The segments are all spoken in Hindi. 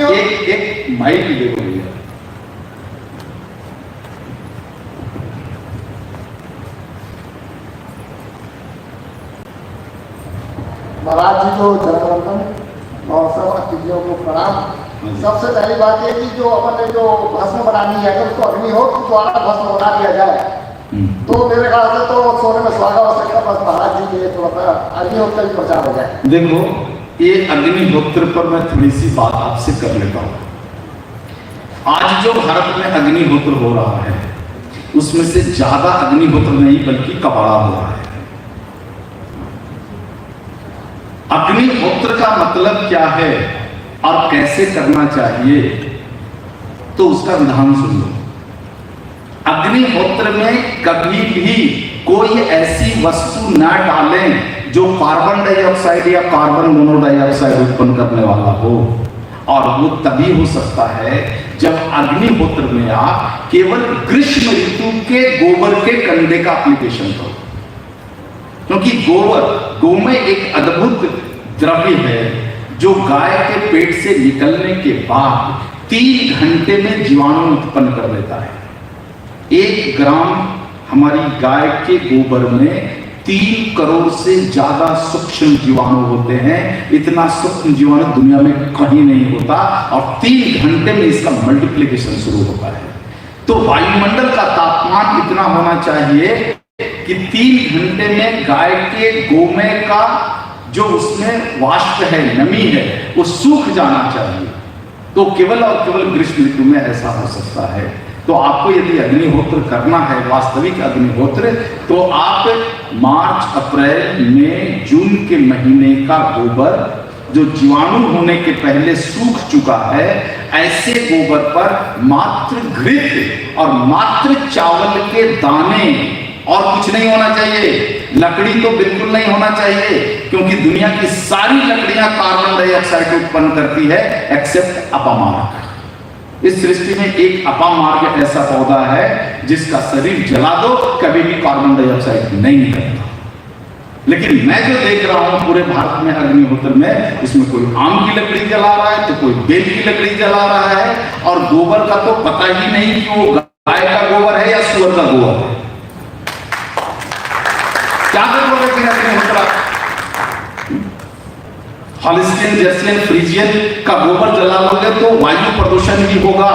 एक माइक देखो भैया। महाराज जी को जन्मवंदन और सब अतिथियों को प्रणाम। सबसे पहली बात है कि जो अपन ने जो भस्म बनानी है अगर उसको अग्निहोत्र द्वारा भस्म बना दिया जाए तो मेरे ख्याल से तो सोने में सुहागा हो सकता है। बस महाराज जी के थोड़ा सा अग्निहोत्र भी प्रचार हो जाए। देखो ये अग्निहोत्र पर मैं थोड़ी सी बात आपसे कर लेता हूँ। आज जो भारत में अग्निहोत्र हो रहा है उसमें से ज्यादा अग्निहोत्र नहीं बल्कि कबाड़ा हो रहा है। अग्निहोत्र का मतलब क्या है और कैसे करना चाहिए तो उसका विधान सुन लो। अग्निहोत्र में कभी भी कोई ऐसी वस्तु न डालें जो कार्बन डाइऑक्साइड या कार्बन मोनोडाइऑक्साइड उत्पन्न करने वाला हो, और वो तभी हो सकता है जब अग्निहोत्र में आप केवल ग्रीष्म ऋतु के गोबर के कंडे का एप्लीकेशन करो। क्योंकि गोमय एक अद्भुत द्रव्य है जो गाय के पेट से निकलने के बाद 3 घंटे में जीवाणु उत्पन्न कर देता है। 1 ग्राम हमारी गाय के गोबर में 3 करोड़ से ज्यादा सूक्ष्म जीवाणु होते हैं। इतना सूक्ष्म जीवाणु दुनिया में कहीं नहीं होता और 3 घंटे में इसका मल्टीप्लिकेशन शुरू होता है। तो वायुमंडल का तापमान इतना होना चाहिए कि 3 घंटे में गाय के गोमय का जो उसमें वाष्प है, नमी है, वो सूख जाना चाहिए। तो केवल और केवल ग्रीष्म ऋतु में ऐसा हो सकता है। तो आपको यदि अग्निहोत्र करना है, वास्तविक अग्निहोत्र, तो आप मार्च, अप्रैल, मई, जून के महीने का गोबर जो जीवाणु होने के पहले सूख चुका है, ऐसे गोबर पर मात्र घृत और मात्र चावल के दाने और कुछ नहीं होना चाहिए। लकड़ी तो बिल्कुल नहीं होना चाहिए क्योंकि दुनिया की सारी लकड़ियां कार्बन डाइऑक्साइड उत्पन्न करती है एक्सेप्ट अपामार्ग। इस सृष्टि में एक अपामार्ग ऐसा पौधा है जिसका शरीर जला दो कभी भी कार्बन डाइऑक्साइड नहीं निकलता। लेकिन मैं जो देख रहा हूं पूरे भारत में अग्निहोत्र में, उसमें कोई आम की लकड़ी जला रहा है तो कोई बेल की लकड़ी जला रहा है, और गोबर का तो पता ही नहीं कि वो गाय का गोबर है या सुअर का गोबर है। क्या गोबर है अग्निहोत्र? हॉलिस्टियन, जर्सियन, फ्रीजियन का गोबर जला लोगे तो वायु प्रदूषण भी होगा।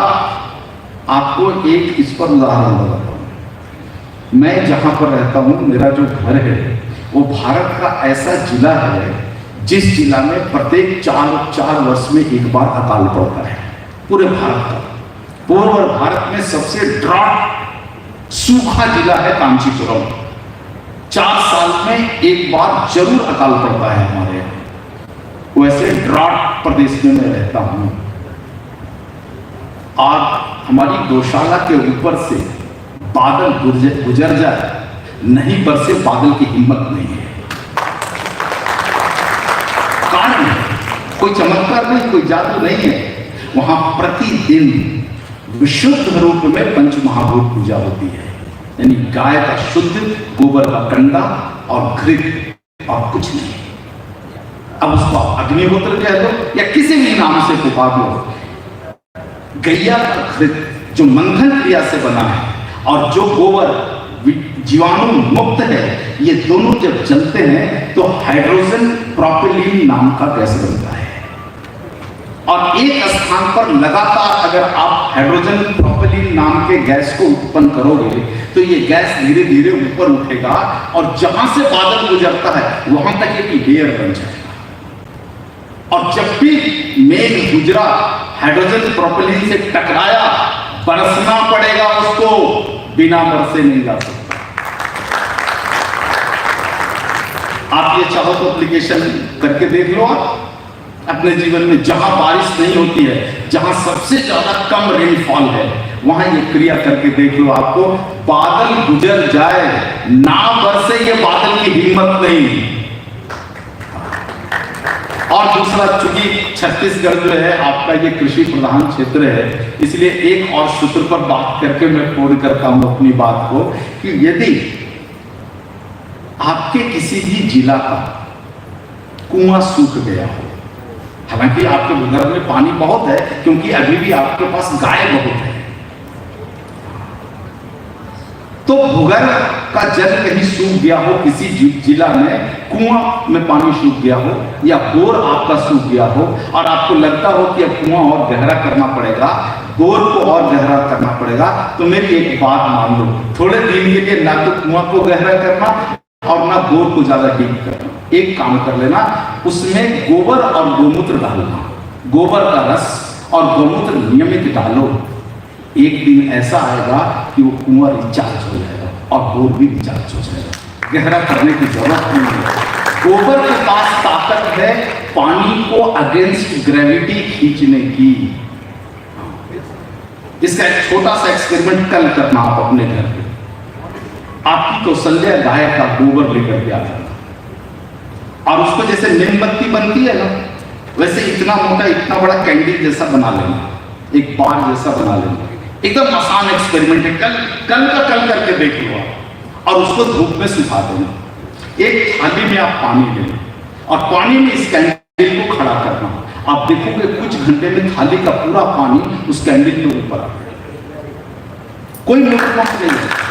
आपको एक इस पर उदाहरण बताता हूं। मैं जहां पर रहता हूं, मेरा जो घर है वो भारत का ऐसा जिला है जिस जिला में प्रत्येक 4 वर्ष में एक बार अकाल पड़ता है। पूरे भारत का पूर्व भारत में सबसे ड्रॉट सूखा जिला है कांचीपुरम। 4 साल में एक बार जरूर अकाल पड़ता है हमारे यहाँ। वैसे ड्रॉट प्रदेश में मैं रहता हूं। और हमारी गौशाला के ऊपर से बादल गुजर जाए, नहीं बरसे बादल की हिम्मत नहीं है। कारण है कोई चमत्कार नहीं, कोई जादू नहीं है। वहां प्रतिदिन विशुद्ध रूप में पंचमहाभूत पूजा होती है, यानी गाय का शुद्ध, गोबर का कंडा और घृत और कुछ नहीं। अब उसको अग्निहोत्र कह दो या किसी भी नाम से पुकार लो। गैया का घृत जो मंथन क्रिया से बना है और जो गोबर जीवाणु मुक्त है, ये दोनों जब जलते हैं तो हाइड्रोजन प्रोपेलिन नाम का गैस बनता है। और एक स्थान पर लगातार अगर आप हाइड्रोजन प्रोपेलिन नाम के गैस को उत्पन्न करोगे तो ये गैस धीरे धीरे ऊपर उठेगा और जहां से बादल गुजरता है वहां तक एक लेयर बन जाएगा। और जब भी मेघ गुजरा, हाइड्रोजन प्रोपेलिन से टकराया, बरसना पड़ेगा उसको, बिना बरसे नहीं जा सकता। आप ये चाहो तो एप्लीकेशन करके देख लो आप अपने जीवन में। जहां बारिश नहीं होती है, जहां सबसे ज्यादा कम रेनफॉल है, वहां ये क्रिया करके देख लो। आपको बादल गुजर जाए ना बरसे, ये बादल की हिम्मत नहीं। और दूसरा, चूंकि छत्तीसगढ़ जो है आपका ये कृषि प्रधान क्षेत्र है, इसलिए एक और सूत्र पर बात करके मैं पूर्ण करता हूं अपनी बात को कि यदि आपके किसी भी जिला का कुआं सूख गया हो हालांकि आपके भूगर्भ में पानी बहुत है, क्योंकि अभी भी आपके पास गाय बहुत है। तो भूगर्भ का जल कहीं सूख गया हो, किसी जिला में कुआं में पानी सूख गया हो, या बोर आपका सूख गया हो, और आपको लगता हो कि अब कुआं और गहरा करना पड़ेगा, बोर को और गहरा करना पड़ेगा, तो मेरी एक बात मान लो, थोड़े दिन के लिए ना तो कुआं को गहरा करना और ना बोर को ज्यादा डीप करना। एक काम कर लेना, उसमें गोबर और गोमूत्र डालना, गोबर का रस और गोमूत्र नियमित डालो। एक दिन ऐसा आएगा कि वो कुआं रिचार्ज हो जाएगा और बोर भी रिचार्ज हो जाएगा, गहरा करने की जरूरत नहीं है। गोबर के पास ताकत है पानी को अगेंस्ट ग्रेविटी खींचने की। इसका एक छोटा सा एक्सपेरिमेंट कल करना आप अपने घर पे। आपकी कौशल्या गाय का गोबर लेकर के आ जाना और उसको जैसे मेणबत्ती बनती है ना, वैसे इतना मोटा, इतना बड़ा कैंडल जैसा बना लेना, एक बार जैसा बना लेना। एकदम आसान एक्सपेरिमेंट है, कल करके देख लो आप, और उसको धूप में सुखा देना। एक थाली में आप पानी लेना और पानी में इस कैंडल को खड़ा करना। आप देखोगे कुछ घंटे में थाली का पूरा पानी उस कैंडल के ऊपर आ गया। कोई मूर्ख नहीं है।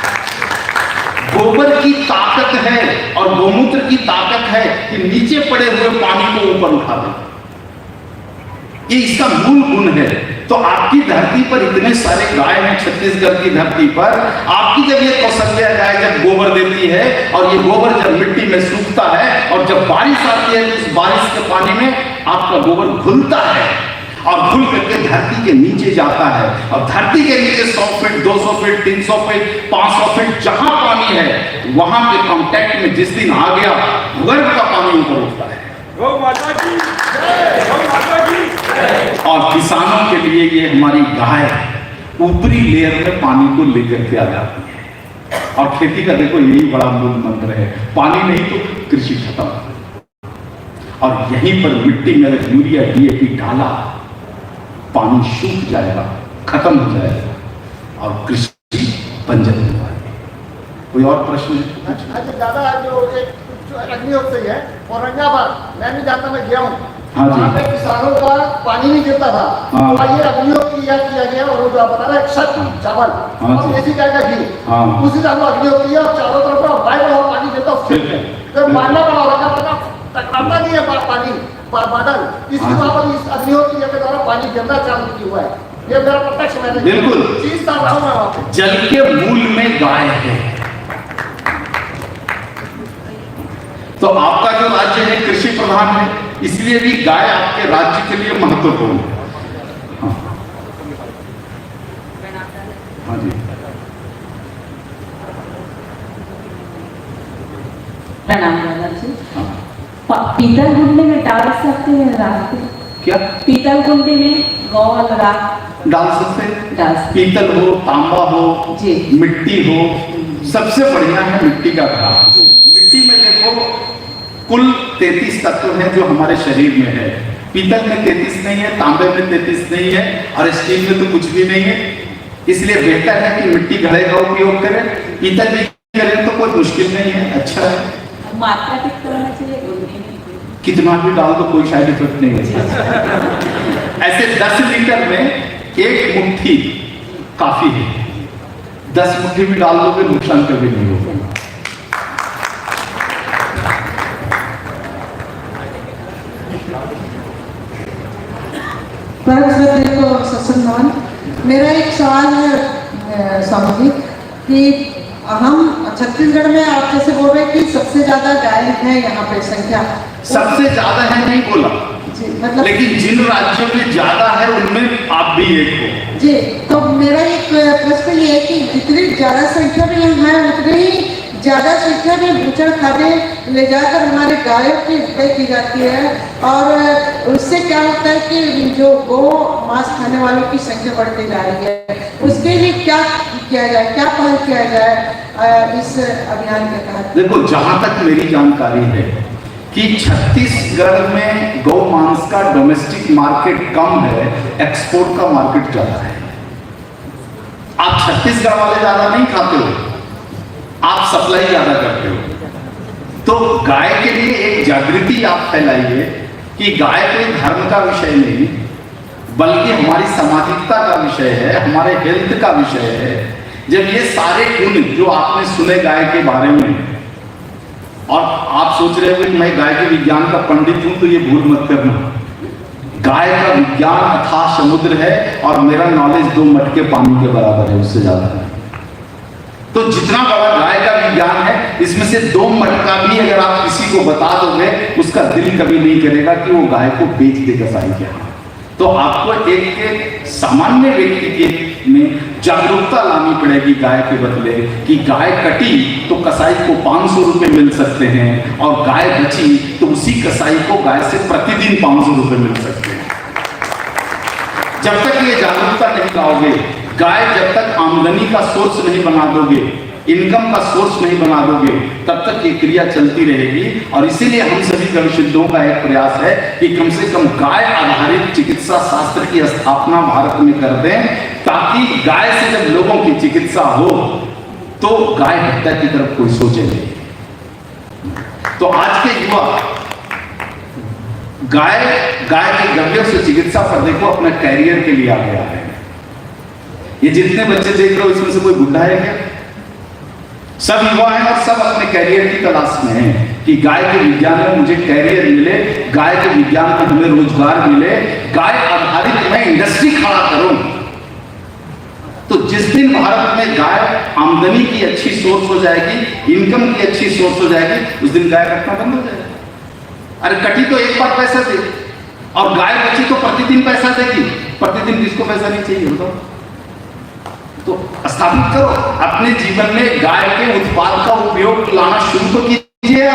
गोबर की ताकत है और गोमूत्र की ताकत है कि नीचे पड़े हुए पानी को ऊपर उठा दे। ये इसका मूल गुण है। तो आपकी धरती पर इतने सारे गाय हैं, छत्तीसगढ़ की धरती पर। आपकी जब ये कौशल्या गाय जब गोबर देती है और ये गोबर जब मिट्टी में सूखता है और जब बारिश आती है तो उस बारिश के पानी में आपका गोबर घुलता है और घुल करके धरती के नीचे जाता है। और धरती के नीचे 100 फीट, 200 फीट, 300 फीट, 500 फीट जहां पानी है, वहां के कांटेक्ट में जिस दिन आ गया, भूगर्भ का पानी ऊपर उठता है। गौ माता की जय, गौ माता की जय। और किसानों के लिए ये हमारी गाय ऊपरी लेयर में पानी को लेकर के आ जाती है। और खेती का देखो यही बड़ा मूल मंत्र है, पानी नहीं तो कृषि खत्म। और यहीं पर मिट्टी में अगर यूरिया DAP डाला, पानी सूख जाएगा, खत्म हो जाएगा और कृषि बंजर हो जाएगी। कोई और प्रश्न है? अच्छा दादा, जो एक अग्निहोत्र से है औरंगाबाद, मैं भी जाता, मैं गया हूँ, हाँ जी। वहाँ पे किसानों का पानी नहीं गिरता था। हाँ। तो ये अग्निहोत्र किया गया और वो जो आप बता रहे छत चावल हाँ और जी। देसी गाय का घी, हाँ। उसी तरह हम अग्निहोत्र किया और चारों तरफ पानी गिरता उससे, तो मानना पड़ा होगा, टकराता नहीं है पानी बादल, इसलिए वहाँ पर इस अग्निहोत्र के द्वारा पानी गिरना चालू किया हुआ है। ये मेरा प्रत्यक्ष मैंने बिल्कुल चीज रहा हूँ मैं वहाँ पे। जल के मूल में गाय है। तो आपका जो राज्य है कृषि प्रधान है, इसलिए भी गाय आपके राज्य के लिए महत्वपूर्ण है। हाँ, हाँ जी। प्रणाम दादाजी। हाँ। पीतल कुंडे में डाल सकते हैं रात? क्या पीतल कुंडे में गौ रात डाल सकते हैं? डाल सकते पीतल हो, तांबा हो, जी। मिट्टी हो, सबसे बढ़िया है मिट्टी का घड़ा। मिट्टी में देखो कुल 33 तत्व हैं जो हमारे शरीर में है। पीतल में 33 नहीं है, तांबे में 33 नहीं है और स्टील में तो कुछ भी नहीं है। इसलिए बेहतर है कि मिट्टी घड़े का उपयोग करें, पीतल भी करें तो कोई मुश्किल नहीं है, अच्छा है। मात्रा कितना होना चाहिए? कितना भी डाल दो कोई साइड इफेक्ट नहीं है। ऐसे 10 लीटर में 1 मुट्ठी काफी है। 10 मुट्ठी भी डाल दोगे नुकसान कभी नहीं होगा। सत्संग। मेरा एक सवाल है स्वामी जी कि हम छत्तीसगढ़ में आप जैसे बोल रहे कि सबसे ज्यादा गाय है यहाँ पे संख्या, सबसे ज्यादा है नहीं बोला जी, मतलब लेकिन जिन राज्यों में ज्यादा है उनमें आप भी एक हो। जी। तो मेरा एक प्रश्न ये है कि जितनी ज्यादा संख्या में हम हैं उतनी ही ज्यादा संख्या में भूचड़ खाने ले जाकर हमारे गायों की हत्या की जाती है और उससे क्या होता है कि जो गो मांस खाने वालों की संख्या बढ़ती जा रही है। उसके लिए क्या किया जाए, क्या पहल किया जाए इस अभियान के तहत? देखो जहां तक मेरी जानकारी है कि छत्तीसगढ़ में गौ मांस का डोमेस्टिक मार्केट कम है, एक्सपोर्ट का मार्केट ज्यादा है। आप छत्तीसगढ़ वाले ज्यादा नहीं खाते हो, आप सप्लाई ज्यादा करते हो। तो गाय के लिए एक जागृति आप फैलाइए कि गाय कोई धर्म का विषय नहीं, बल्कि हमारी सामाजिकता का विषय है, हमारे हेल्थ का विषय है। जब ये सारे गुण जो आपने सुने गाय के बारे में, और आप सोच रहे हो कि मैं गाय के विज्ञान का पंडित हूं, तो ये भूल मत करना। गाय का विज्ञान अथाह समुद्र है और मेरा नॉलेज 2 मटके पानी के बराबर है, उससे ज्यादा है। तो जितना बड़ा गाय का विज्ञान है, इसमें से 2 मटका भी अगर आप किसी को बता दोगे, उसका दिल कभी नहीं करेगा कि वो गाय को बेच दे कसाई के हाथ। तो आपको एक सामान्य व्यक्ति के में जागरूकता लानी पड़ेगी गाय के बदले, कि गाय कटी तो कसाई को 500 रुपए मिल सकते हैं, और गाय बची तो उसी कसाई को गाय से प्रतिदिन 500 रुपए मिल सकते हैं। जब तक ये जागरूकता नहीं लाओगे, गाय जब तक आमदनी का सोर्स नहीं बना दोगे, इनकम का सोर्स नहीं बना दोगे, तब तक ये क्रिया चलती रहेगी। और इसीलिए हम सभी गविशुद्धों का एक प्रयास है कि कम से कम गाय आधारित चिकित्सा शास्त्र की स्थापना भारत में कर दें, ताकि गाय से जब लोगों की चिकित्सा हो तो गाय हत्या की तरफ कोई सोचे नहीं। तो आज के युवा गाय के गव्यों से चिकित्सा पर देखो अपने कैरियर के लिए आ गया है। ये जितने बच्चे देख रहे हो, इसमें से कोई बुढ़ा है क्या? सब युवा हैं और सब अपने कैरियर की तलाश में हैं कि गाय के विज्ञान में मुझे कैरियर मिले, गाय के विज्ञान में हमें रोजगार मिले, गाय आधारित मैं इंडस्ट्री खड़ा करूं। तो जिस दिन भारत में गाय आमदनी की अच्छी सोर्स हो जाएगी, इनकम की अच्छी सोर्स हो जाएगी, उस दिन गाय कटना बंद हो जाएगा। अरे कटी तो एक बार पैसा दे, और गाय बची तो प्रतिदिन पैसा देगी। प्रतिदिन किसको पैसा नहीं चाहिए बताओ? तो स्थापित करो अपने जीवन में गाय के उत्पाद का उपयोग लाना शुरू तो कीजिए।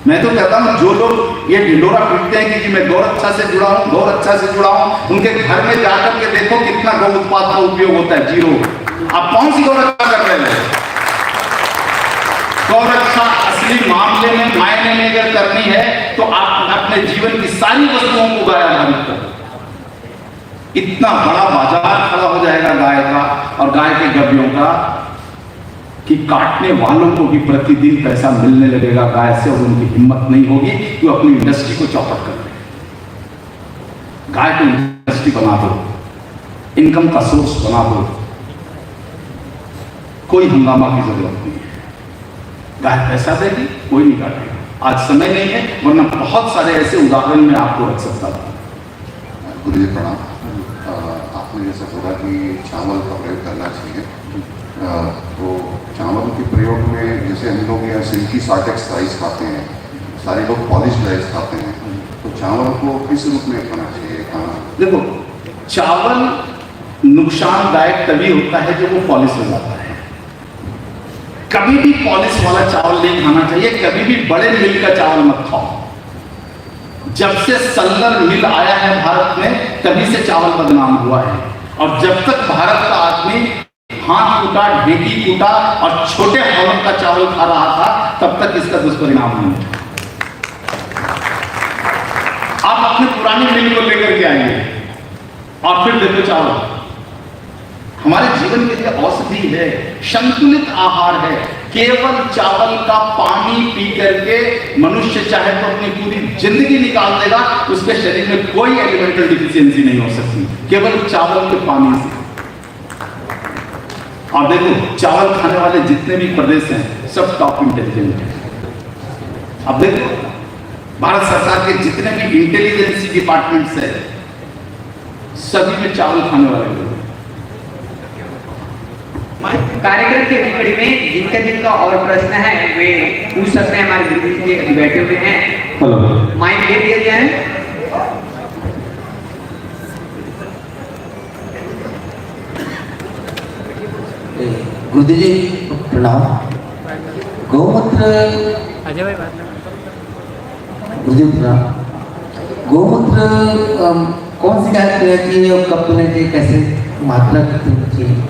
मैं तो कहता हूं जो लोग ये ढिंडोरा पीटते हैं कि मैं गौरक्षा से जुड़ा हूं, गौरक्षा से जुड़ा हूं, उनके घर में जाकर के देखो कितना गौ उत्पाद का उपयोग होता है, 0। आप कौन सी गौरक्षा कर रहे हैं? गौरक्षा असली मामले में मायने में अगर करनी है तो आप अपने जीवन की सारी वस्तुओं को गाय आधारित करो। इतना बड़ा बाजार खड़ा हो जाएगा गाय का और गाय के गव्यों का कि काटने वालों को भी प्रतिदिन पैसा मिलने लगेगा गाय से, और उनकी हिम्मत नहीं होगी कि वो अपनी इंडस्ट्री को चौपट कर दे। गाय को इंडस्ट्री बना दो, इनकम का सोर्स बना दो, कोई हंगामा की जरूरत नहीं है। गाय पैसा देगी, कोई नहीं काटेगा। आज समय नहीं है, वरना बहुत सारे ऐसे उदाहरण मैं आपको रख सकता था। गुरुजी प्रणाम। आपने जैसे बोला कि चावल का प्रयोग करना चाहिए, तो चावल के प्रयोग में जैसे हम लोग यहाँ सिल्की साटेक्स राइस खाते हैं, सारे लोग पॉलिश राइस खाते हैं, तो चावल को किस रूप में खाना चाहिए खाना? देखो, चावल नुकसानदायक तभी होता है जब वो पॉलिश हो जाता है। कभी भी पॉलिश वाला चावल नहीं खाना चाहिए, कभी भी बड़े मिल का चावल मत खाओ। जब से सल्लर मिल आया है भारत में, तभी से चावल बदनाम हुआ है। और जब तक भारत का आदमी हाथ टूटा, ढेकी टूटा और छोटे हलम का चावल खा रहा था, तब तक इसका दुष्परिणाम नहीं था। आप अपने पुरानी मिल को लेकर के आइए और फिर देखो चावल हमारे जीवन के लिए औषधि है, संतुलित आहार है। केवल चावल का पानी पी करके मनुष्य चाहे तो अपनी पूरी जिंदगी निकाल देगा, उसके शरीर में कोई एलिमेंटल डिफिशियंसी नहीं हो सकती, केवल चावल के पानी से। और देखो, चावल खाने वाले जितने भी प्रदेश हैं, सब टॉप इंटेलिजेंट हैं। अब देखो, भारत सरकार के जितने भी इंटेलिजेंसी डिपार्टमेंट्स है, सभी में चावल खाने वाले लोग। कार्यक्रम के कड़ी में जिनका और प्रश्न है वे पूछ सकते हैं। हमारे गुरुजी जी अभी बैठे हुए हैं, हेलो, माइक दे दिया जाए। गुरुजी जी प्रणाम। गौमूत्र, अजय भाई बात गुरुजी प्रणाम। गौमूत्र कौन सी गाय पीना चाहिए और कब पीना चाहिए, कैसे मात्रा कितनी चाहिए?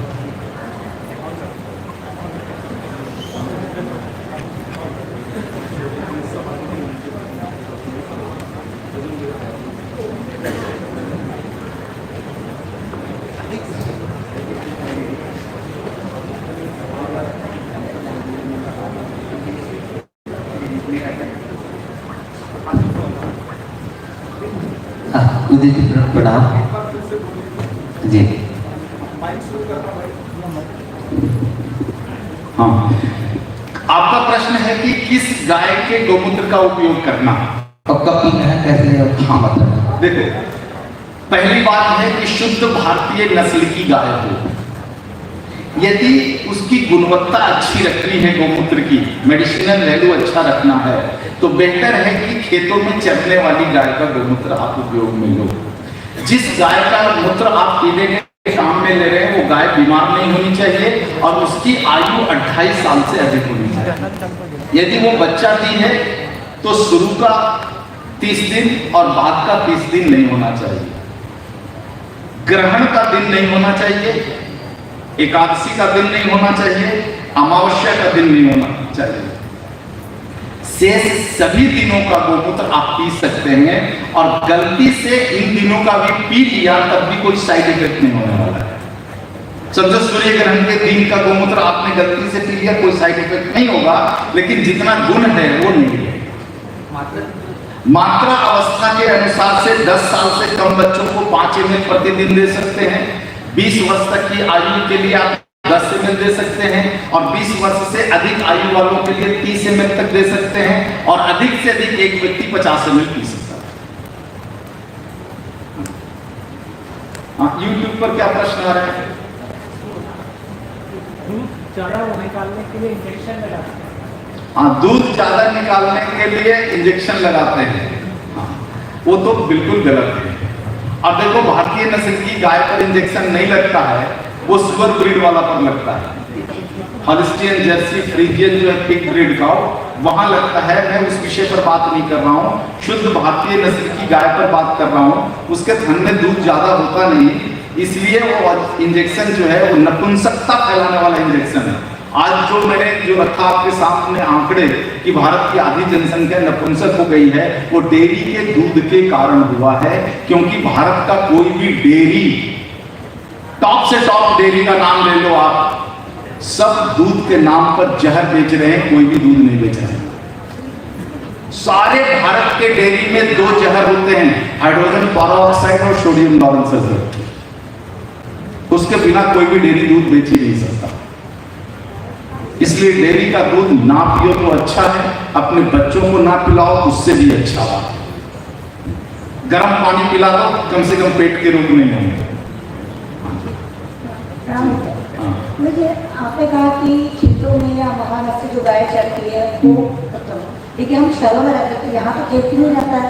गुरुदेव जी प्रणाम जी। हाँ, आपका प्रश्न है कि किस गाय के गोमूत्र का उपयोग करना और कब पीना है, कैसे और हाँ मतलब देखो, पहली बात है कि शुद्ध भारतीय नस्ल की गाय हो, यदि उसकी गुणवत्ता अच्छी रखनी है गोमूत्र की, मेडिसिनल वैल्यू अच्छा रखना है, तो बेहतर है कि खेतों में चरने वाली गाय का गोमूत्र आप उपयोग में लो। जिस गाय का मूत्र आप पीने के काम में ले रहे हैं वो गाय बीमार नहीं होनी चाहिए और उसकी आयु 28 साल से अधिक होनी चाहिए। यदि वो बच्चा दी है तो शुरू का 30 दिन और बाद का 30 दिन नहीं होना चाहिए, ग्रहण का दिन नहीं होना चाहिए, एकादशी का दिन नहीं होना चाहिए, अमावस्या का दिन नहीं होना चाहिए। शेष सभी दिनों का गोमूत्र आप पी सकते हैं और गलती से इन दिनों का भी पी लिया तब भी कोई साइड इफेक्ट नहीं होने वाला है। समझो सूर्य ग्रहण के दिन का गोमूत्र आपने गलती से पी लिया, कोई साइड इफेक्ट नहीं होगा, लेकिन जितना गुण है वो नहीं है। मात्रा अवस्था के अनुसार से 10 साल से कम बच्चों को 5 ml प्रतिदिन दे सकते हैं, 20 वर्ष तक की आयु के लिए आप 10 ml दे सकते हैं और 20 वर्ष से अधिक आयु वालों के लिए 30 ml तक दे सकते हैं और अधिक से अधिक एक व्यक्ति 50 ml पी सकता है। हाँ, YouTube पर क्या प्रश्न आ रहा है? हाँ, दूध ज्यादा निकालने के लिए इंजेक्शन लगाते हैं। हाँ, वो तो बिल्कुल गलत है। अब देखो, भारतीय नस्ल की गाय पर इंजेक्शन नहीं लगता है, वो सुपर ब्रीड वाला पर लगता है। हॉलिस्टियन, जर्सी, फ्रीजियन जो है पिग ब्रीड का, वहां लगता है। मैं उस विषय पर बात नहीं कर रहा हूँ, शुद्ध भारतीय नस्ल की गाय पर बात कर रहा हूँ। उसके थन में दूध ज्यादा होता नहीं, इसलिए वो इंजेक्शन जो है वो नपुंसकता फैलाने वाला इंजेक्शन है। आज जो मैंने जो रखा आपके सामने आंकड़े कि भारत की आधी जनसंख्या नपुंसक हो गई है, वो डेयरी के दूध के कारण हुआ है। क्योंकि भारत का कोई भी डेयरी, टॉप से टॉप डेयरी का नाम ले लो आप, सब दूध के नाम पर जहर बेच रहे हैं, कोई भी दूध नहीं बेच रहे हैं। सारे भारत के डेयरी में 2 जहर होते हैं, हाइड्रोजन पेरोक्साइड और सोडियम लॉरेल सल्फेट। उसके बिना कोई भी डेयरी दूध बेच ही नहीं सकता। इसलिए डेयरी का दूध ना पियो तो अच्छा है, अपने बच्चों को ना पिलाओ उससे भी अच्छा बात है। गर्म पानी पिला दो, कम से कम पेट के रोग नहीं होंगे। मुझे आपने कहा कि खेतों में या महानगर से जो गाय चलती है वो उत्तम, लेकिन हम शहरों में रहते हैं, यहाँ तो खेत ही नहीं रहता है,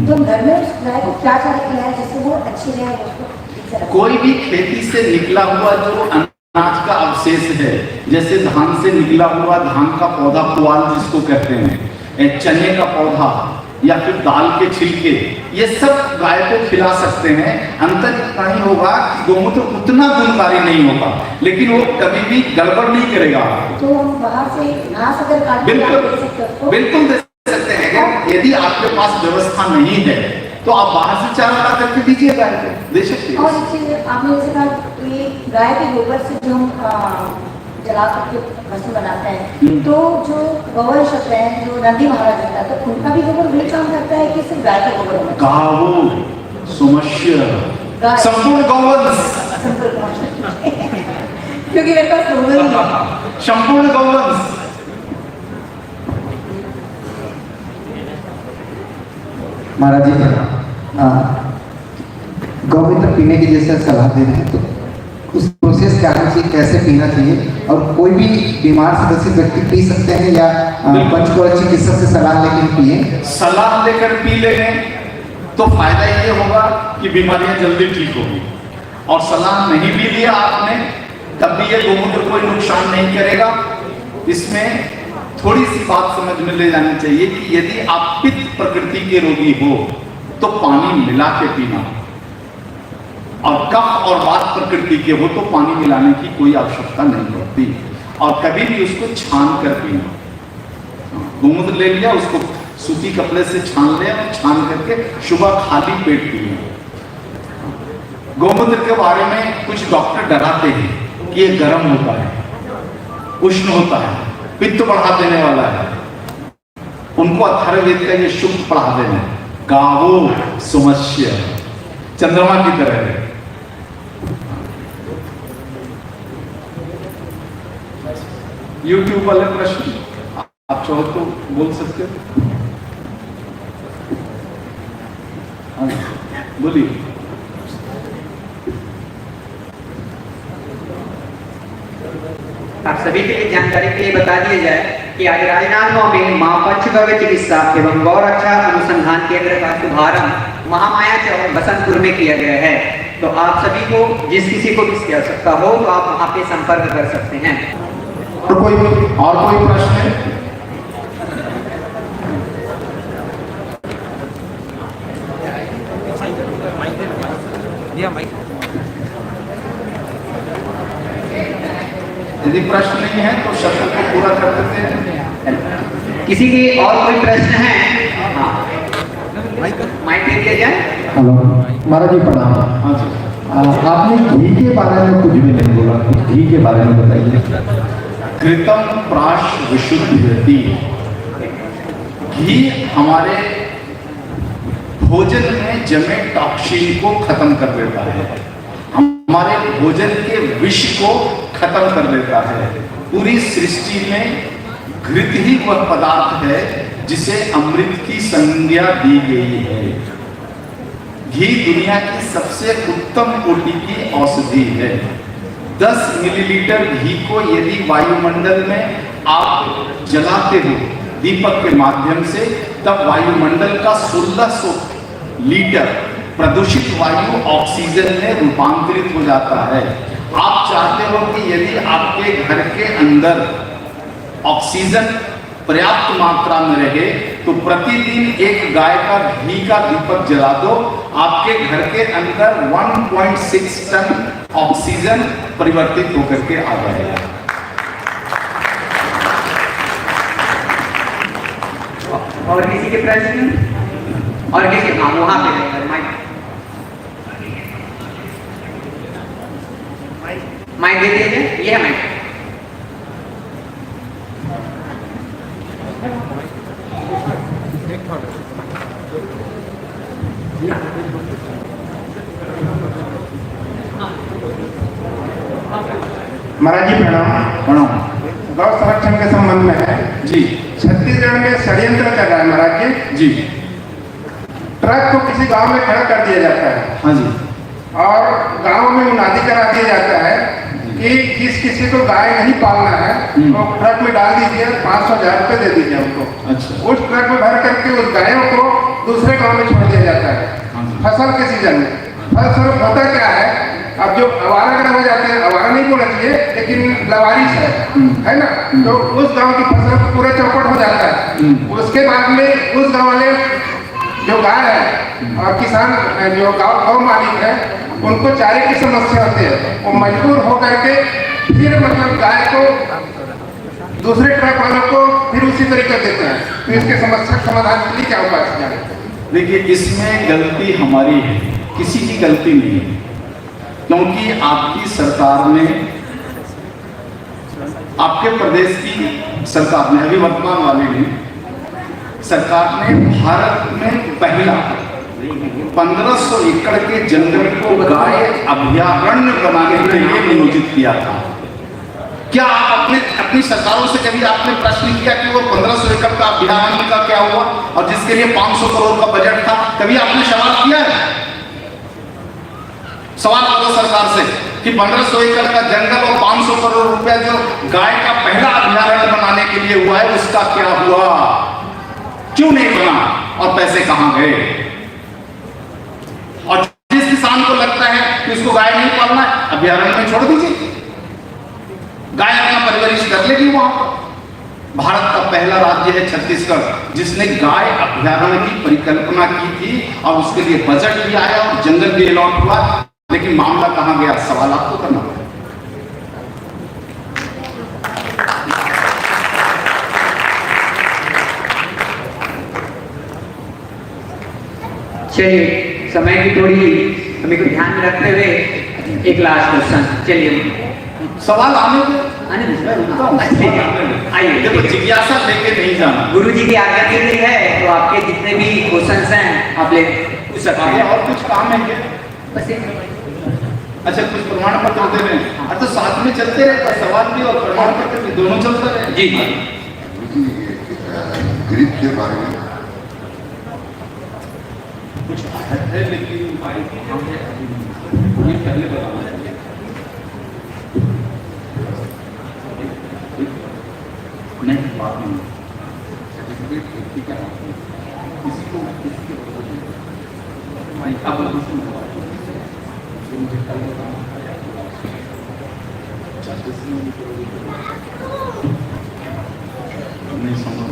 तो घर में उस गाय को क्या चारा खिलाया जिससे वो अच्छी रहे, उसको कोई भी खेती से निकला हुआ जो अनाज का अवशेष है, जैसे धान से निकला हुआ धान का पौधा, पुआल जिसको कहते हैं, चने का पौधा या फिर दाल के छिलके, ये सब गाय को खिला सकते हैं। अंतर इतना ही होगा कि गोमूत्र उतना गुणकारी नहीं होगा, लेकिन वो कभी भी गड़बड़ नहीं करेगा। तो हम बाहर से घास अगर काट बिल्कुल दे सकते हैं। यदि आपके पास व्यवस्था नहीं है तो आप बाहर से चारा ला करके दीजिए, गाय को दे सकते हैं। और एक चीज आपने जैसे कहा, ये गाय के गोबर से जो हम जला करके फसल बनाते हैं, तो जो गोबर शब्द है, जो नंदी महाराज होता है, तो उनका भी गोबर वही काम करता है कि सिर्फ गाय का गोबर होना चाहिए? गावो समस्या संपूर्ण गौवंश, क्योंकि मेरे पास गोबर नहीं है। संपूर्ण गौवंश। महाराज जी, गौमूत्र पीने की जैसे सलाह दे रहे हैं, तो उस प्रोसेस क्या है, कैसे पीना चाहिए, और कोई भी बीमार सदस्य व्यक्ति पी सकते हैं या पंचकोश चिकित्सक से सलाह लेकर पिए? सलाह लेकर पी लेंगे तो फायदा ये होगा कि बीमारियां जल्दी ठीक होगी, और सलाह नहीं भी लिया आपने तब भी ये गोमूत्र कोई नुकसान नहीं करेगा। इसमें थोड़ी सी बात समझ में ले जानी चाहिए कि यदि आप पित्त प्रकृति के रोगी हो तो पानी मिला के पीना, और कफ और वात प्रकृति के हो तो पानी मिलाने की कोई आवश्यकता नहीं पड़ती, और कभी भी उसको छान कर पीना। गोमूत्र ले लिया, उसको सूती कपड़े से छान लिया और छान करके सुबह खाली पेट पिए। गोमूत्र के बारे में कुछ डॉक्टर डराते हैं कि ये गर्म होता है, उष्ण होता है, पित्त बढ़ा देने वाला है। उनको अथर्ववेद का ये शुद्ध पढ़ा देना, गावो समस्या, चंद्रमा की तरह है। यूट्यूब वाले प्रश्न आप चाहो तो बोल सकते हो। हाँ, बोलिए। आप सभी के लिए जानकारी के लिए बता दिया जाए कि आज राजनांदगांव में मां पंचगव्य चिकित्सा एवं गौ रक्षा अनुसंधान केंद्र का शुभारंभ महामाया चौक बसंतपुर में किया गया है। तो आप सभी को जिस किसी को भी इसकी आवश्यकता हो तो आप वहाँ पे संपर्क कर सकते हैं। और कोई प्रश्न है? यदि प्रश्न नहीं है तो शब्द को पूरा कर देते हैं। किसी की और कोई प्रश्न है? हाँ, माइक दे दिया जाए। हेलो महाराज जी प्रणाम। हाँ जी। आपने घी के बारे में कुछ भी नहीं बोला, कुछ घी के बारे में बताइए। कृतम प्राश विशुद्धि। घी हमारे भोजन में जमे टॉक्सिन को खत्म कर देता है, हमारे भोजन के विष को खत्म कर देता है। पूरी सृष्टि में घृत ही वह पदार्थ है जिसे अमृत की संज्ञा दी गई है। घी दुनिया की सबसे उत्तम कोटि की औषधि है। 10 मिलीलीटर घी को यदि वायुमंडल में आप जलाते हो दीपक के माध्यम से, तब वायुमंडल का 1600 लीटर प्रदूषित वायु ऑक्सीजन में रूपांतरित हो जाता है। आप चाहते हो कि यदि आपके घर के अंदर ऑक्सीजन पर्याप्त मात्रा में रहे तो प्रतिदिन एक गाय का घी का दीपक जला दो, आपके घर के अंदर 1.6 टन ऑक्सीजन परिवर्तित होकर के आ जाएगा। और किसी के प्रश्न? और किसी? हाँ, वहां पे माइक दे दीजिए। ये है माइक। महाराज जी प्रणाम। गौ संरक्षण के संबंध में है जी। छत्तीसगढ़ में षड्यंत्र चल रहा है महाराज जी। ट्रक को किसी गांव में खड़ा कर दिया जाता है। हाँ जी। और गांव में मुनादी करा दिया जाता है कि जिस किसी को गाय नहीं पालना है तो ट्रक में डाल दीजिए, 500,000 रुपये दे दीजिए उनको। अच्छा। उस ट्रक में भर करके उस गायों को दूसरे गांव में छोड़ दिया जाता है फसल के सीजन में। फलस्वरूप होता क्या है, अब जो आवारागढ़ हो जाते हैं, आवारा नहीं बोलना चाहिए लेकिन लवारिस है ना, तो उस गांव की फसल को पूरा चौपट हो जाता है। उसके बाद में उस गांव वाले जो गाय है और किसान जो गौ मालिक है उनको चारे की समस्या होती है, वो मजबूर होकर के फिर मतलब गाय को दूसरे ट्रक वालों को फिर उसी तरीके देते हैं। तो इसके समस्या समाधान के लिए क्या उपाय किया? देखिए, इसमें गलती हमारी है, किसी की गलती नहीं है, क्योंकि आपकी सरकार ने, आपके प्रदेश की सरकार ने, अभी वर्तमान वाली ने सरकार ने भारत में पहला 1500 एकड़ के जंगल को गाय अभयारण्य बनाने के लिए नियोजित किया था। क्या आप अपनी सरकारों से कभी आपने प्रश्न किया कि वो 1500 एकड़ का अभयारण्य का क्या हुआ और जिसके लिए 500 करोड़ का बजट था? कभी आपने सवाल किया है? सवाल करो सरकार से कि 1500 एकड़ का जंगल और 500 करोड़ रुपया जो गाय का पहला अभयारण्य बनाने के लिए हुआ है उसका क्या हुआ, क्यों नहीं बना और पैसे कहां गए? और जिस किसान को लगता है कि उसको गाय नहीं पालना है, अभयारण्य में छोड़ दीजिए, गाय अपना परवरिश कर लेगी। वहां पर भारत का पहला राज्य है छत्तीसगढ़ जिसने गाय अभयारण्य की परिकल्पना की थी और उसके लिए बजट भी आया और जंगल भी अलॉट हुआ, लेकिन मामला कहां गया, सवाल आपको करना पड़ेगा। चलिए, समय की थोड़ी हमें को ध्यान में रखते हुए एक लास्ट क्वेश्चन। चलिए, सवाल आने आइए, देखो जिज्ञासा लेके नहीं जाना। गुरु जी की आज्ञा दी गई है तो आपके जितने भी क्वेश्चंस हैं आप ले पूछ सकते हैं। और कुछ काम है क्या? बस एक अच्छा, कुछ प्रमाण पत्र होते हैं, तो साथ में चलते रहता, सवाल भी और प्रमाण पत्र भी दोनों चलता रहे। जी ग्रिप के बारे में कुछ है लेकिन ये पहले बताना चाहिए। नहीं, बात नहीं ठीक है, किसी को अब मुझे कल बताना नहीं समझ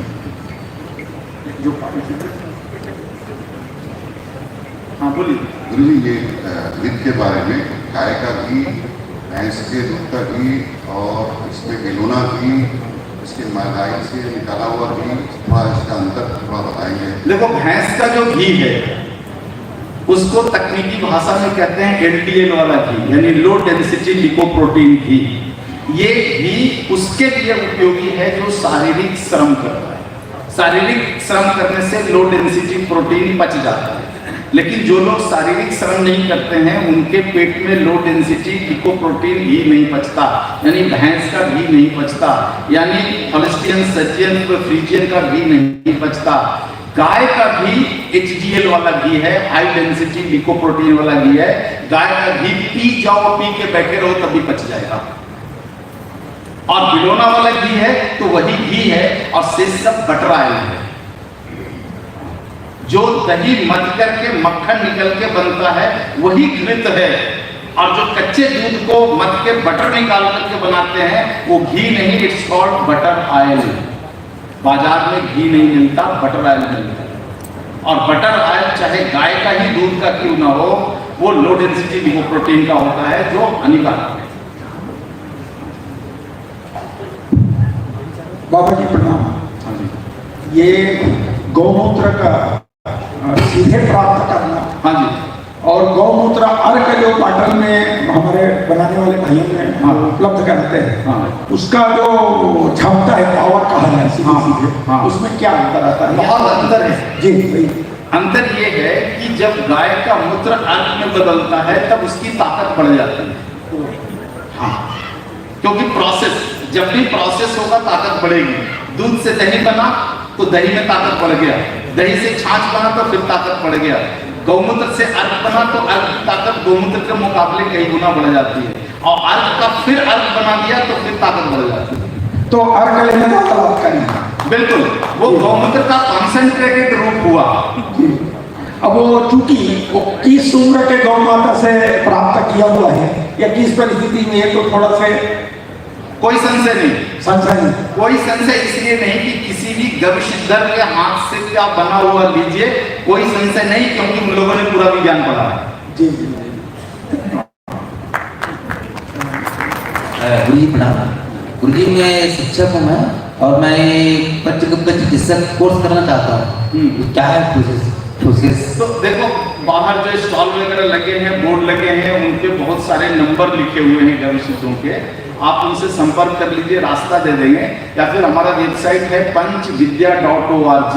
जो हाँ बोलिए। गुरु जी, ये विद के बारे में गाय का घी, भैंस के दूध का घी और इसमें बिलोना घी, इसके महंगाई से निकाला हुआ घी, थोड़ा इसका अंतर थोड़ा बताएंगे। देखो, भैंस का जो घी है उसको तकनीकी भाषा में कहते हैं LDL वाला घी, यानी लो डेंसिटी लिपोप्रोटीन घी। ये घी उसके लिए उपयोगी है जो शारीरिक श्रम करता है। शारीरिक श्रम करने से लो डेंसिटी प्रोटीन पच जाता है, लेकिन जो लोग शारीरिक श्रम नहीं करते हैं उनके पेट में लो डेंसिटी लिपोप्रोटीन घी नहीं पचता, यानी भैंस का घी नहीं पचता, यानी होलिस्टियन, सचियन, फ्रीजियन का घी नहीं पचता। गाय का घी HDL वाला घी है, हाई डेंसिटी लिपोप्रोटीन वाला घी है। गाय का घी पी जाओ, पी के बैठे रहो तभी पच जाएगा। और बिलोना वाला घी है तो वही घी है और शेष सब बटर ऑयल है। जो दही मथ करके मक्खन निकल के बनता है वही घृत है, और जो कच्चे दूध को मथ के बटर निकाल करके बनाते हैं वो घी नहीं, इट्स कॉल्ड बटर ऑयल। बाजार में घी नहीं मिलता, बटर ऑयल मिलता है। और बटर ऑयल चाहे गाय का ही दूध का क्यों ना हो, वो लो डेंसिटी लिपोप्रोटीन का होता है, जो हानिकारक है। बाबा जी प्रणाम। ये गौमूत्र का सीधे प्राप्त करना, हाँ जी, और गौमूत्र अर्क जो पाटन में हमारे बनाने वाले भाइयों में उपलब्ध कराते हैं, उसका जो क्षमता है, पावर कहा है सीधे सीधे, उसमें क्या अंतर आता है? बहुत अंतर है जी भाई। अंतर ये है कि जब गाय का मूत्र अर्क में बदलता है तब उसकी ताकत बढ़ जाती है। हाँ, क्योंकि प्रोसेस, जब भी प्रोसेस होगा ताकत बढ़ेगी। दूध से दही बना तो दही में ताकत बढ़ गया, दही से छाछ बना तो फिर ताकत बढ़ गया, गौमूत्र से अर्क बना तो अर्क की ताकत गौमूत्र के मुकाबले कई गुना बढ़ जाती है, और अर्क का फिर अर्क बना दिया तो फिर ताकत बढ़ जाती है। तो अर्क लेना ज्यादा लाभकारी है। बिल्कुल, वो गौमूत्र का कॉन्सेंट्रेटेड रूप हुआ। अब वो चूंकि वो किस उम्र के गौ माता से प्राप्त किया हुआ है या किस परिस्थिति में है, तो थोड़ा से कोई संशय नहीं, कोई संशय इसलिए नहीं कि किसी भी गविशुद्धर के हाथ से क्या बना हुआ लीजिए, कोई संशय नहीं, क्योंकि उन लोगों ने पूरा विज्ञान पढ़ा है। जी गुरु जी प्रणाम। गुरु जी, मैं शिक्षक हूँ मैं, और मैं पंचगव्य चिकित्सक कोर्स करना चाहता हूँ। क्या है प्रोसेस? तो देखो, बाहर जो स्टॉल वगैरह लगे हैं, बोर्ड लगे हैं, उनके बहुत सारे नंबर लिखे हुए हैं गविशुद्धों के, आप उनसे संपर्क कर लीजिए, रास्ता दे देंगे। या फिर हमारा वेबसाइट है panchvidya.org,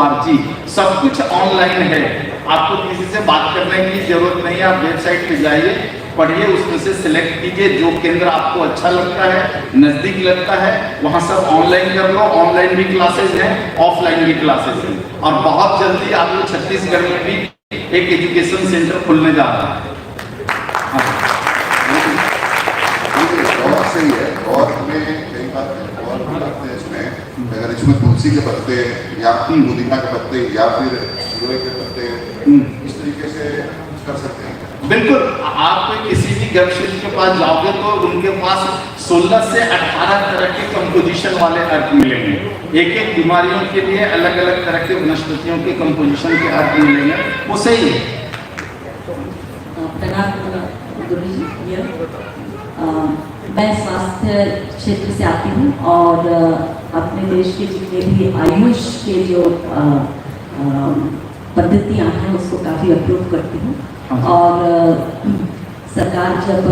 panchgivya.org। सब कुछ ऑनलाइन है, आपको किसी से बात करने की जरूरत नहीं है। आप वेबसाइट पे जाइए, पढ़िए, उसमें से सिलेक्ट कीजिए जो केंद्र आपको अच्छा लगता है, नजदीक लगता है, वहां सब ऑनलाइन कर लो। ऑनलाइन भी क्लासेस हैं, ऑफलाइन भी क्लासेस हैं, और बहुत जल्दी आपको छत्तीसगढ़ में भी एक एजुकेशन सेंटर खुलने जा रहा है। और सही है, और हमें कई बार और लगते हैं इसमें, अगर इसमें तुलसी के पत्ते या पुदीना के पत्ते या फिर गिलोय के पत्ते इस तरीके से कर सकते हैं। बिल्कुल, आप किसी भी गविशुद्ध के पास जाओगे तो उनके पास 16 से 18 तरह के कंपोजिशन वाले अर्क मिलेंगे। एक एक बीमारियों के लिए अलग अलग तरह के वनस्पतियों के कंपोजिशन के अर्क मिलेंगे, वो सही है। मैं स्वास्थ्य क्षेत्र से आती हूँ, और अपने देश के जितने भी आयुष के जो पद्धतियाँ हैं उसको काफ़ी अप्रूव करती हूँ। और सरकार जब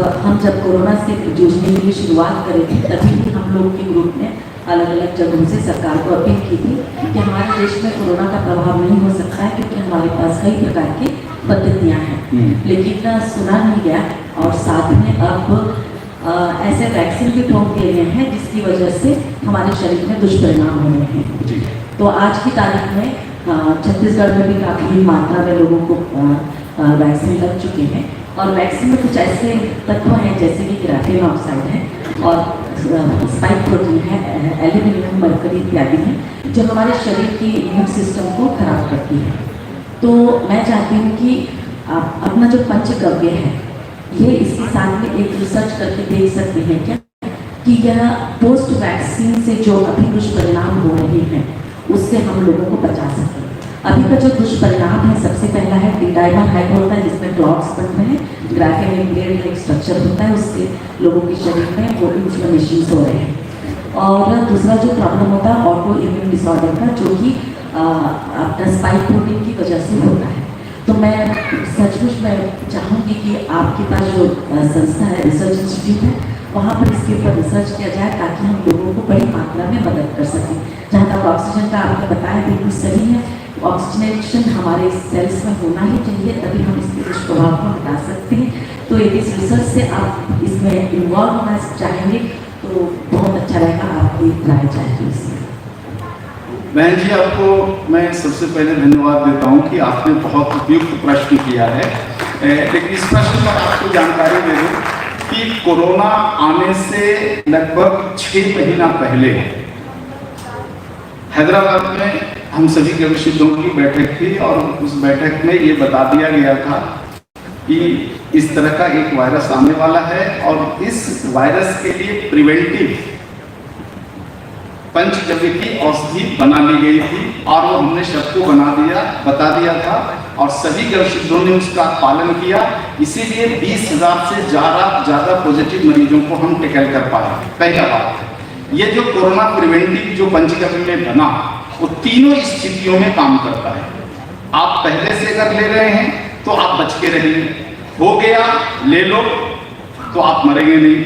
कोरोना से जूझने के लिए शुरुआत करी थी, तभी भी हम लोग के ग्रुप ने अलग अलग जगहों से सरकार को अपील की थी कि हमारे देश में कोरोना का प्रभाव नहीं हो सकता है क्योंकि हमारे पास कई प्रकार की पद्धतियाँ हैं, लेकिन सुना नहीं गया। और साथ में अब ऐसे वैक्सीन भी ठोक दिए गए हैं जिसकी वजह से हमारे शरीर में दुष्परिणाम हो रहे हैं। तो आज की तारीख में छत्तीसगढ़ में भी काफ़ी मात्रा में लोगों को वैक्सीन लग चुके हैं और वैक्सीन में कुछ ऐसे तत्व हैं जैसे कि ग्राफेन ऑक्साइड है और स्पाइक प्रोटीन है, एल्यूमिनियम, मरकरी इत्यादि हैं जो हमारे शरीर की इम्यून सिस्टम को खराब करती है। तो मैं चाहती हूँ कि आप अपना जो पंचगव्य है ये इसके साथ में एक रिसर्च करके देख सकते हैं क्या कि यह पोस्ट वैक्सीन से जो अभी दुष्परिणाम हो रहे हैं उससे हम लोगों को बचा सकें। अभी का जो दुष्परिणाम है सबसे पहला है डी-डाइमर हाइप होता है जिसमें क्लॉट्स बनते हैं, ग्राफेन ब्लेड एक स्ट्रक्चर होता है उससे लोगों के शरीर में वो इन्फ्लेमेशन हो रहे हैं। और दूसरा जो प्रॉब्लम होता है ऑटो इम्यून डिसऑर्डर का जो कि अपना स्पाइक प्रोटीन की वजह से होता है। तो मैं सचमुच मैं चाहूँगी कि आपके पास जो संस्था है रिसर्च इंस्टीट्यूट है वहाँ पर इसके ऊपर रिसर्च किया जाए ताकि हम लोगों को बड़ी मात्रा में मदद कर सकें। जहाँ तक ऑक्सीजन का आपने बताया बिल्कुल सही है, ऑक्सीजनेशन हमारे सेल्स में होना ही चाहिए तभी हम इसके दुष्प्रभाव को हटा सकते हैं। तो इस रिसर्च से आप इसमें इन्वॉल्व होना चाहेंगे तो बहुत अच्छा रहेगा, आपकी राय चाहिए इसमें। बहन जी आपको मैं सबसे पहले धन्यवाद देता हूं कि आपने बहुत उपयुक्त प्रश्न किया है। लेकिन इस प्रश्न पर आपको जानकारी दे दूं कि कोरोना आने से लगभग 6 महीना पहले हैदराबाद में हम सभी गवेषकों की बैठक थी और उस बैठक में ये बता दिया गया था कि इस तरह का एक वायरस आने वाला है और इस वायरस के लिए प्रिवेंटिव पंचगव्य की औषधि बना ली गई थी और वो हमने सबको बता दिया था और सभी गवेषकों ने उसका पालन किया। इसीलिए 20,000 से ज़्यादा पॉजिटिव मरीजों को हम टैकल कर पाए। पहला बात ये जो कोरोना प्रिवेंटिव जो पंचगव्य में बना वो तीनों स्थितियों में काम करता है। आप पहले से अगर ले रहे हैं तो आप बच के रहेंगे, हो गया ले लो तो आप मरेंगे नहीं,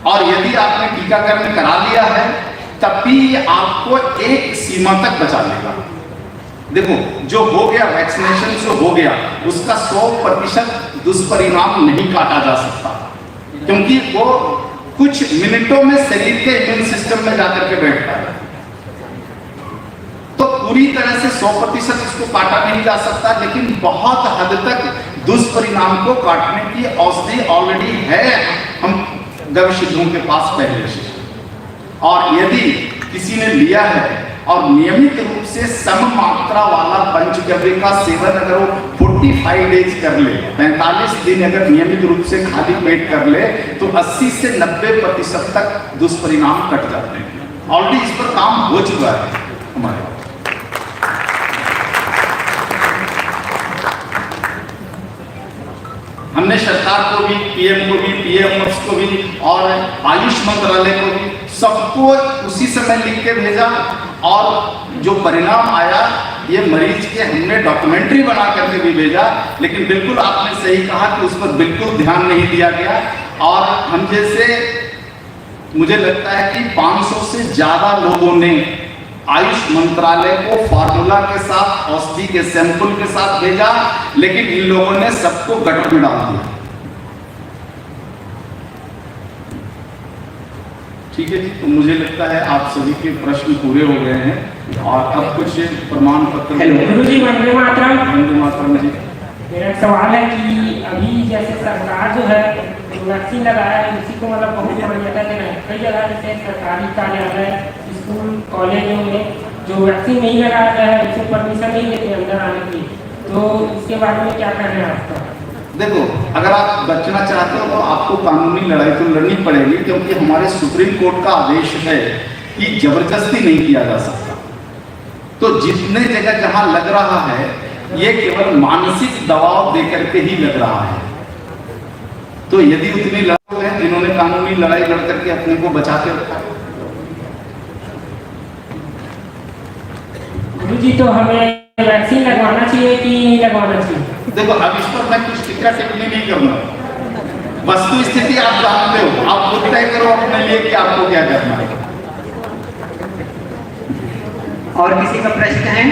और यदि आपने टीकाकरण करा लिया है तब भी आपको एक सीमा तक बचा लेगा। देखो जो हो गया वैक्सीनेशन जो हो गया उसका 100% दुष्परिणाम नहीं काटा जा सकता क्योंकि वो कुछ मिनटों में शरीर के इम्यून सिस्टम में जाकर के बैठता है। तो पूरी तरह से 100% इसको काटा नहीं जा सकता, लेकिन बहुत हद तक दुष्परिणाम को काटने की औषधि ऑलरेडी है हम गवेषकों के पास पहले से। और यदि किसी ने लिया है और नियमित रूप से सम मात्रा वाला पंचगव्य का सेवन अगर वो 45 डेज कर ले, 45 दिन अगर नियमित रूप से खाली पेट कर ले तो 80 से 90% तक दुष्परिणाम कट जाते हैं। ऑलरेडी इस पर काम हो चुका है हमारे। हमने सरकार को भी, पीएम को भी, पीएमओएस को भी और आयुष मंत्रालय को भी सबको उसी समय लिख के भेजा और जो परिणाम आया ये मरीज के हमने डॉक्यूमेंट्री बना करके भी भेजा। लेकिन बिल्कुल आपने सही कहा कि उस पर बिल्कुल ध्यान नहीं दिया गया और हम जैसे मुझे लगता है कि 500 से ज़्यादा लोगों ने आयुष मंत्रालय को फार्मूला के साथ औषधि के सैंपल के साथ भेजा, लेकिन इन लोगों ने सबको गटर में डाल दिया। ठीक है जी, तो मुझे लगता है आप सभी के प्रश्न पूरे हो गए हैं और अब कुछ प्रमाण पत्र। हेलो गुरुजी, वंदे मातरम। वंदे मातरम जी। मेरा सवाल है कि अभी जैसे सरकार जो है वैक्सीन लगाया है उसी को मतलब बहुत मान्यता दे रहे हैं। कई जगह जैसे सरकारी कार्यालय, स्कूल, कॉलेजों में जो वैक्सीन नहीं लगाया गया है उसे परमिशन नहीं देते अंदर आने की, तो इसके बारे में क्या कहना है आपका? देखो, अगर आप बचना चाहते हो तो आपको कानूनी लड़ाई तो लड़नी पड़ेगी क्योंकि हमारे सुप्रीम कोर्ट का आदेश है कि जबरदस्ती नहीं किया जा सकता। तो जितने जगह जहां लग रहा है ये केवल मानसिक दबाव देकर के ही लग रहा है। तो यदि उतने लोग हैं जिन्होंने कानूनी लड़ाई लड़ करके अपने को बचा के रखा। गुरुजी, तो हमें वैक्सीन लगवाना चाहिए कि नहीं लगवाना चाहिए? देखो, अब इस पर मैं कुछ टिक्का टिप्पणी नहीं करूंगा। वस्तु स्थिति आप जानते हो, आप खुद तय करो अपने लिए कि आपको क्या करना है। और किसी का प्रश्न है?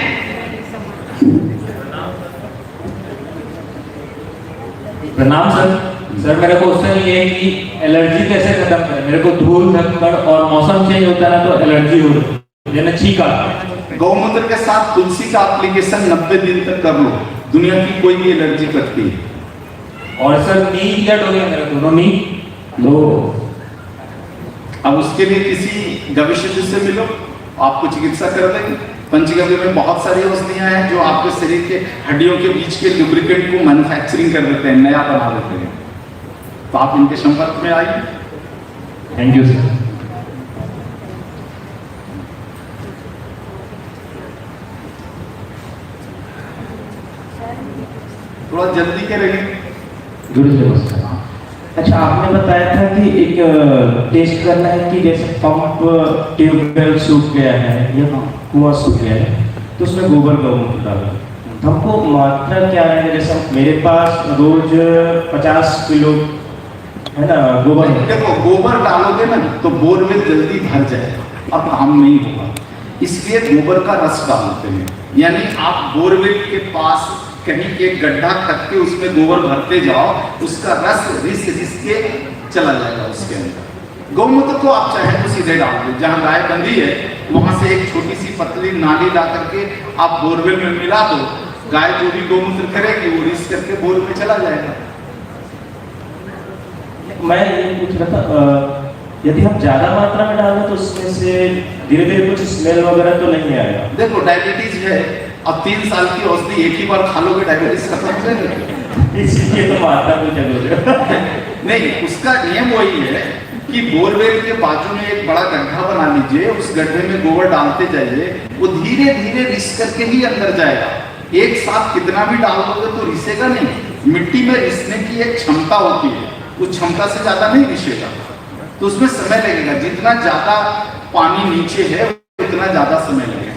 प्रणाम सर। सर मेरा क्वेश्चन ये है कि एलर्जी कैसे खत्म करें? मेरे को धूल धक्कड़ और मौसम चेंज होता है ना तो एलर्जी हो रही है, छींक आता है। गौमूत्र के साथ तुलसी का एप्लीकेशन 90 दिन तक कर लो, दुनिया की कोई भी एलर्जी करती है। और सर नी ब्लड हो गया मेरा, दोनों नी। तो अब उसके लिए किसी गविष्य से मिलो, आपको चिकित्सा कर देंगे। पंचगव्य में बहुत सारी औषधियां हैं जो आपके शरीर के हड्डियों के बीच के लुब्रिकेंट को मैन्युफैक्चरिंग कर देते हैं, नया बना देते हैं। तो आप इनके संपर्क में आइए। Thank you sir. थोड़ा जल्दी करेंगे। अच्छा, आपने बताया था कि एक टेस्ट करना है कि जैसे पंप ट्यूबवेल सूख गया है या कुआं सूख गया है तो उसमें गोबर गौमूत्र डालो। हमको मात्रा क्या है? जैसे मेरे पास रोज 50 किलो है ना गोबर। देखो, गोबर डालोगे ना तो बोरवेल जल्दी भर जाएगा और काम नहीं होगा, इसलिए गोबर का रस डालते हैं। यानी आप बोरवेल के पास कहीं एक गड्ढा खद के उसमें गोबर भरते जाओ, उसका रस रिस के चला जाएगा उसके अंदर। गौमूत्र को आप चाहे तो सीधे डाल दो, जहाँ गाय बंधी है वहां से एक छोटी सी पतली नाली ला करके आप बोरवेल में मिला दो, गाय जो भी गौमूत्र करेगी वो रिस करके बोर में चला जाएगा। मैं ये पूछ रहा था, यदि हम ज्यादा मात्रा में डालें तो उसमें से धीरे धीरे कुछ स्मेल वगैरह तो नहीं आएगा? देखो, डायबिटीज है, अब 3 साल की औषधि एक ही बार खा लोगे डायबिटीज खत्म हो जाएगा। इसलिए तो मात्रा कुछ है नहीं, उसका नियम वही है कि बोरवेल के बाजू में एक बड़ा गड्ढा बना लीजिए, उस गड्ढे में गोबर डालते जाइए, वो धीरे धीरे रिस करके ही अंदर जाएगा। एक साथ कितना भी डाल दोगे तो रिसेगा नहीं। मिट्टी में रिसने की एक क्षमता होती है, उस क्षमता से ज्यादा नहीं रिसेगा, तो उसमें समय लगेगा। जितना ज्यादा पानी नीचे है उतना ज्यादा समय लगेगा।